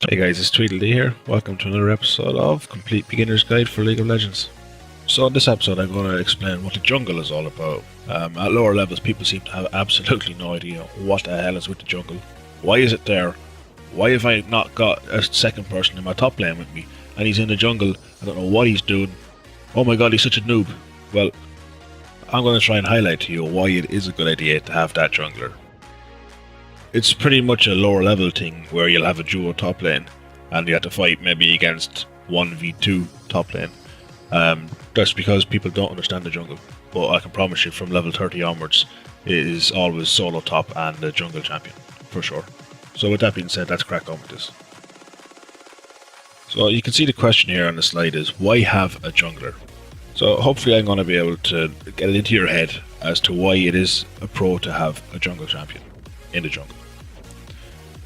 Hey guys, it's Tweedledee here. Welcome to another episode of Complete Beginner's Guide for League of Legends. So in this episode I'm going to explain what the jungle is all about. At lower levels people seem to have absolutely no idea what the hell is with the jungle. Why is it there? Why have I not got a second person in my top lane with me? And he's in the jungle, I don't know what he's doing. Oh my god, he's such a noob. Well, I'm going to try and highlight to you why it is a good idea to have that jungler. It's pretty much a lower level thing where you'll have a duo top lane and you have to fight maybe against 1v2 top lane. That's because people don't understand the jungle. But I can promise you from level 30 onwards it is always solo top and a jungle champion, for sure. So with that being said, let's crack on with this. So you can see the question here on the slide is, why have a jungler? So hopefully I'm going to be able to get it into your head as to why it is a pro to have a jungle champion in the jungle.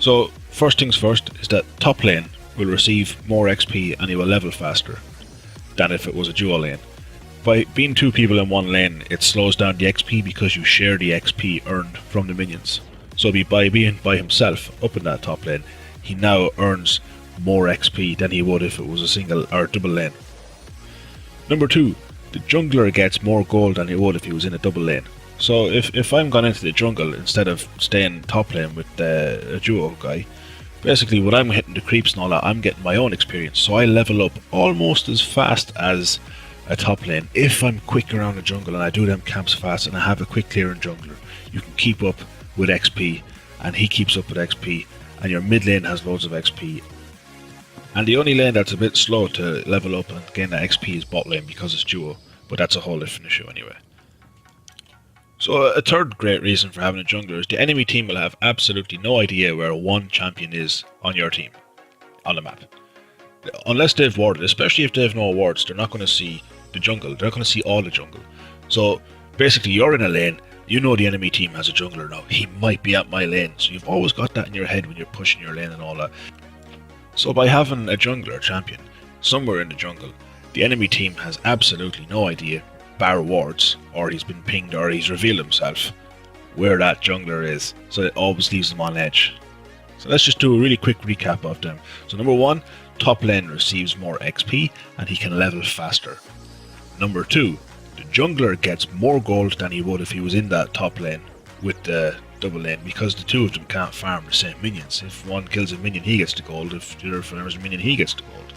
So first things first is that top lane will receive more XP and he will level faster than if it was a duo lane. By being two people in one lane, it slows down the XP because you share the XP earned from the minions. So by being by himself up in that top lane, he now earns more XP than he would if it was a single or double lane. Number two, the jungler gets more gold than he would if he was in a double lane. So if I'm gone into the jungle instead of staying top lane with a duo guy, basically when I'm hitting the creeps and all that, I'm getting my own experience. So I level up almost as fast as a top lane. If I'm quick around the jungle and I do them camps fast and I have a quick clearing jungler, you can keep up with XP and he keeps up with XP and your mid lane has loads of XP. And the only lane that's a bit slow to level up and gain that XP is bot lane because it's duo, but that's a whole different issue anyway. So a third great reason for having a jungler is the enemy team will have absolutely no idea where one champion is on your team, on the map. Unless they've warded, especially if they have no wards, they're not going to see the jungle, they're not going to see all the jungle. So basically you're in a lane, you know the enemy team has a jungler now, he might be at my lane, so you've always got that in your head when you're pushing your lane and all that. So by having a jungler champion somewhere in the jungle, the enemy team has absolutely no idea, bar wards, or he's been pinged or he's revealed himself, where that jungler is, so it always leaves them on edge. So let's just do a really quick recap of them. So number one, top lane receives more XP and he can level faster. Number two, the jungler gets more gold than he would if he was in that top lane with the double lane, because the two of them can't farm the same minions. If one kills a minion he gets the gold, if the other farms a minion he gets the gold.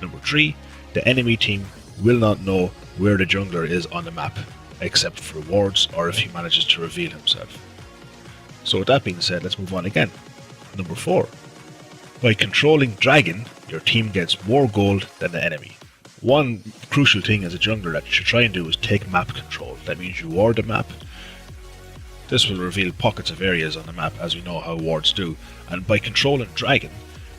Number three, the enemy team will not know where the jungler is on the map, except for wards or if he manages to reveal himself. So with that being said, let's move on again. Number four, by controlling dragon, your team gets more gold than the enemy. One crucial thing as a jungler that you should try and do is take map control. That means you ward the map. This will reveal pockets of areas on the map, as we know how wards do, and by controlling dragon,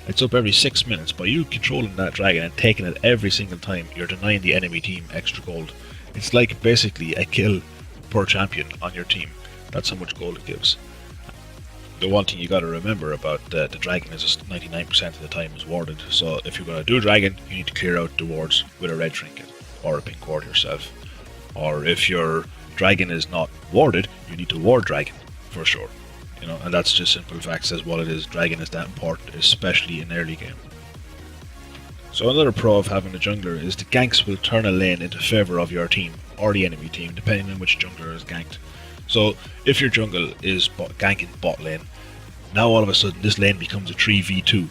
it's up every 6 minutes. By you controlling that dragon and taking it every single time, you're denying the enemy team extra gold. It's like basically a kill per champion on your team. That's how much gold it gives. The one thing you got to remember about the dragon is just 99% of the time is warded. So if you're going to do dragon, you need to clear out the wards with a red trinket or a pink ward yourself. Or if your dragon is not warded, you need to ward dragon for sure. You know, and that's just simple facts as what it is. Dragon is that important, especially in early game. So another pro of having a jungler is the ganks will turn a lane into favour of your team or the enemy team, depending on which jungler is ganked. So if your jungle is ganking bot lane, now all of a sudden this lane becomes a 3v2.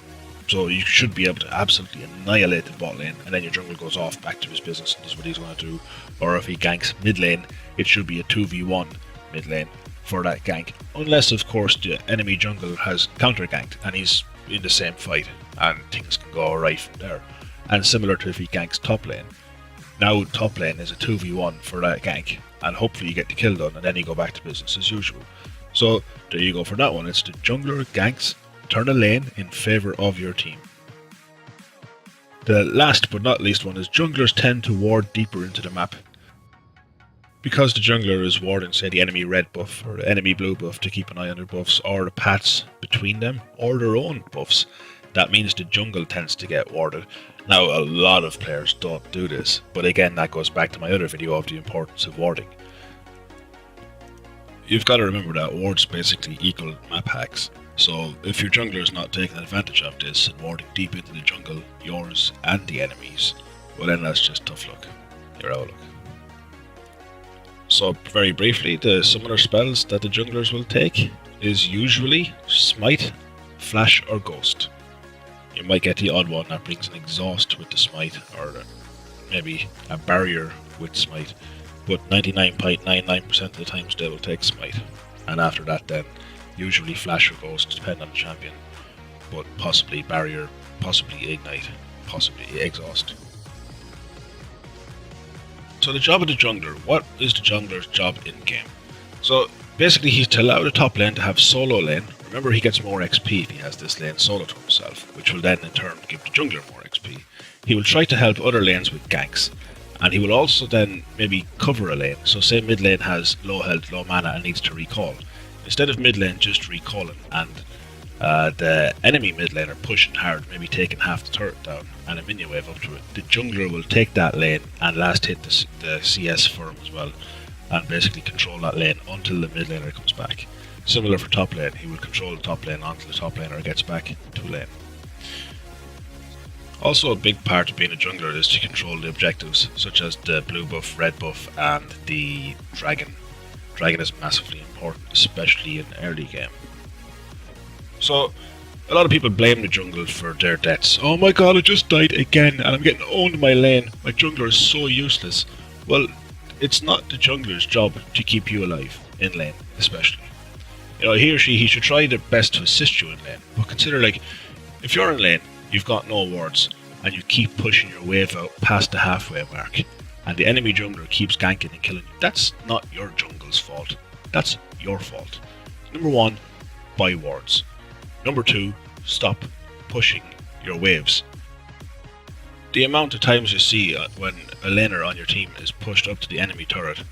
So you should be able to absolutely annihilate the bot lane, and then your jungle goes off back to his business and does what he's going to do. Or if he ganks mid lane, it should be a 2v1 mid lane for that gank, unless of course the enemy jungle has counter ganked and he's in the same fight and things can go right from there. And similar to if he ganks top lane, now top lane is a 2v1 for that gank, and hopefully you get the kill done and then you go back to business as usual. So there you go for that one. It's the jungler ganks turn a lane in favour of your team. The last but not least one is junglers tend to ward deeper into the map. Because the jungler is warding, say, the enemy red buff or the enemy blue buff to keep an eye on their buffs, or the paths between them, or their own buffs, that means the jungle tends to get warded. Now, a lot of players don't do this, but again, that goes back to my other video of the importance of warding. You've got to remember that wards basically equal map hacks. So if your jungler is not taking advantage of this and warding deep into the jungle, yours and the enemies, well then that's just tough luck. You're out of luck. So very briefly, the summoner spells that the junglers will take is usually Smite, Flash or Ghost. You might get the odd one that brings an exhaust with the Smite, or maybe a barrier with Smite, but 99.99% of the times they will take Smite. And after that then, usually Flash or Ghost, depending on the champion, but possibly barrier, possibly ignite, possibly exhaust. So the job of the jungler, what is the jungler's job in game? So basically he's to allow the top lane to have solo lane. Remember, he gets more XP if he has this lane solo to himself, which will then in turn give the jungler more XP. He will try to help other lanes with ganks, and he will also then maybe cover a lane. So say mid lane has low health, low mana and needs to recall. Instead of mid lane just recalling and the enemy mid laner pushing hard, maybe taking half the turret down and a minion wave up to it, the jungler will take that lane and last hit the CS for him as well, and basically control that lane until the mid laner comes back. Similar for top lane, he will control the top lane until the top laner gets back to lane. Also a big part of being a jungler is to control the objectives, such as the blue buff, red buff and the dragon. Dragon is massively important, especially in early game. So, a lot of people blame the jungle for their deaths. Oh my god, I just died again and I'm getting owned in my lane. My jungler is so useless. Well, it's not the jungler's job to keep you alive, in lane especially. You know, he or she should try their best to assist you in lane. But consider, like, if you're in lane, you've got no wards, and you keep pushing your wave out past the halfway mark, and the enemy jungler keeps ganking and killing you, that's not your jungle's fault. That's your fault. Number 1, buy wards. Number 2, stop pushing your waves. The amount of times you see when a laner on your team is pushed up to the enemy turret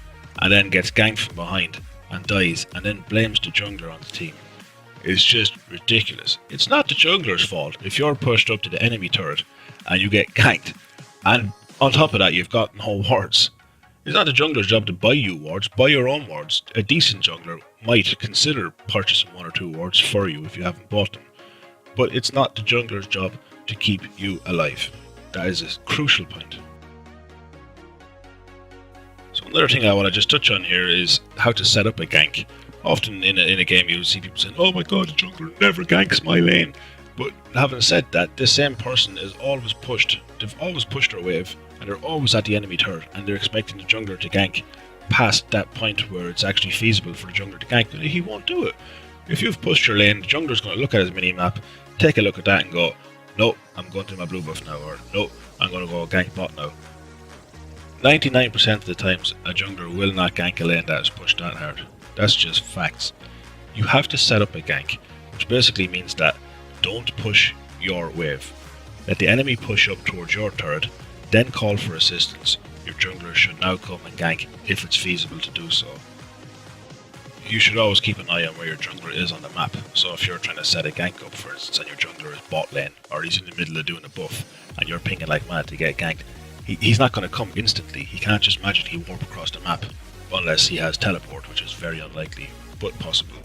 and then gets ganked from behind and dies and then blames the jungler on the team is just ridiculous. It's not the jungler's fault if you're pushed up to the enemy turret and you get ganked, and on top of that you've got no wards. It's not the jungler's job to buy you wards, buy your own wards. A decent jungler might consider purchasing 1 or 2 wards for you if you haven't bought them. But it's not the jungler's job to keep you alive. That is a crucial point. So another thing I want to just touch on here is how to set up a gank. Often in a game you'll see people saying, oh my god, the jungler never ganks my lane. But having said that, this same person is always pushed. They've always pushed their wave, and they're always at the enemy turret, and they're expecting the jungler to gank past that point where it's actually feasible for the jungler to gank, but he won't do it. If you've pushed your lane, the jungler's going to look at his mini-map, take a look at that and go, no, I'm going to my blue buff now, or no, I'm going to go gank bot now. 99% of the times, a jungler will not gank a lane that is pushed that hard. That's just facts. You have to set up a gank, which basically means that don't push your wave. Let the enemy push up towards your turret, then call for assistance. Your jungler should now come and gank if it's feasible to do so. You should always keep an eye on where your jungler is on the map. So if you're trying to set a gank up, for instance, and your jungler is bot lane, or he's in the middle of doing a buff, and you're pinging like mad to get ganked, he's not going to come instantly. He can't just magically warp across the map, unless he has teleport, which is very unlikely, but possible.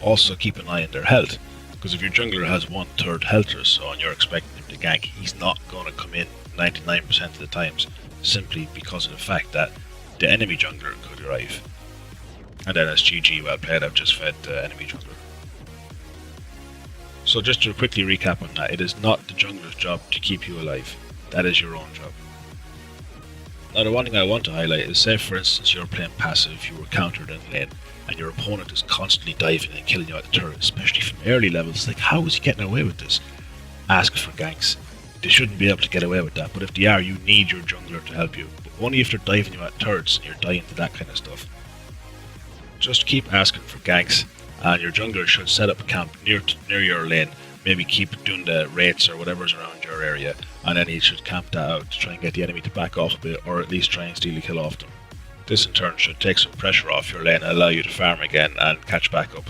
Also keep an eye on their health, because if your jungler has 1/3 health or so and you're expecting him to gank, he's not going to come in 99% of the times, simply because of the fact that the enemy jungler could arrive. And then as GG, well played, I've just fed the enemy jungler. So just to quickly recap on that, it is not the jungler's job to keep you alive. That is your own job. Now the one thing I want to highlight is, say for instance you're playing passive, you were countered in lane, and your opponent is constantly diving and killing you at the turret, especially from early levels. Like, how is he getting away with this? Ask for ganks. They shouldn't be able to get away with that, but if they are, you need your jungler to help you. But only if they're diving you at turrets and you're dying to that kind of stuff. Just keep asking for ganks, and your jungler should set up a camp near your lane. Maybe keep doing the raids or whatever's around your area, and then he should camp that out to try and get the enemy to back off a bit, or at least try and steal a kill off them. This in turn should take some pressure off your lane and allow you to farm again and catch back up.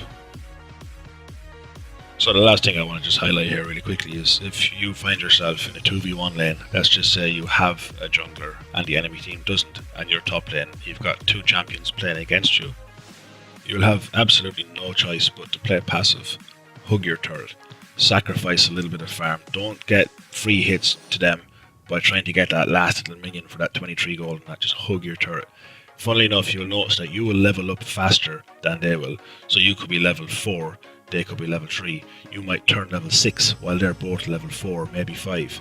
So the last thing I want to just highlight here really quickly is, if you find yourself in a 2v1 lane, let's just say you have a jungler and the enemy team doesn't, and your top lane, you've got 2 champions playing against you. You'll have absolutely no choice but to play passive, hug your turret, sacrifice a little bit of farm. Don't get free hits to them by trying to get that last little minion for that 23 gold and that. Just hug your turret. Funnily enough, you'll notice that you will level up faster than they will. So you could be level 4, they could be level 3. You might turn level 6 while they're both level 4, maybe 5.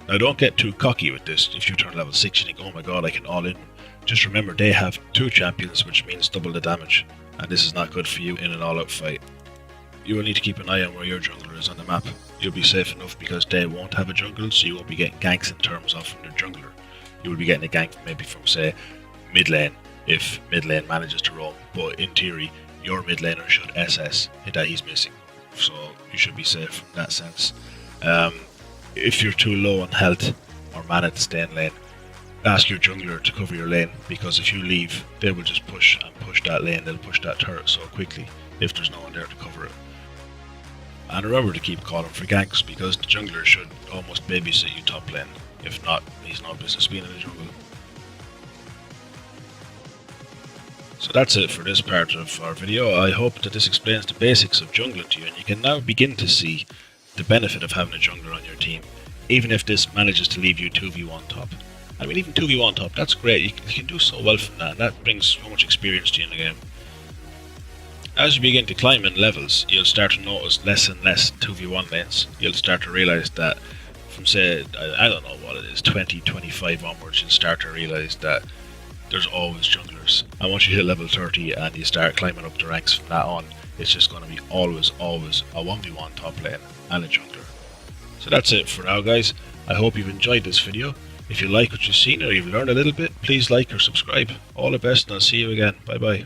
Now don't get too cocky with this. If you turn level 6 you think, oh my god, I can all in. Just remember they have 2 champions, which means double the damage. And this is not good for you in an all-out fight. You will need to keep an eye on where your jungler is on the map. You'll be safe enough because they won't have a jungle, so you won't be getting ganks in terms of from their jungler. You will be getting a gank maybe from, say, mid lane, if mid lane manages to roam. But in theory, your mid laner should SS that he's missing. So you should be safe in that sense. If you're too low on health or mana to stay in lane, ask your jungler to cover your lane, because if you leave, they will just push and push that lane. They'll push that turret so quickly if there's no one there to cover it. And remember to keep calling for ganks, because the jungler should almost babysit you top lane. If not, he's no business being in the jungle. So that's it for this part of our video. I hope that this explains the basics of jungling to you, and you can now begin to see the benefit of having a jungler on your team, even if this manages to leave you 2v1 top. I mean, even 2v1 top, that's great. You can do so well from that, and that brings so much experience to you in the game. As you begin to climb in levels, you'll start to notice less and less 2v1 lanes. You'll start to realise that from, say, I don't know what it is, 20, 25 onwards, you'll start to realise that there's always junglers. And once you hit level 30 and you start climbing up the ranks from that on, it's just going to be always a 1v1 top lane and a jungler. So that's it for now, guys. I hope you've enjoyed this video. If you like what you've seen or you've learned a little bit, please like or subscribe. All the best, and I'll see you again. Bye bye.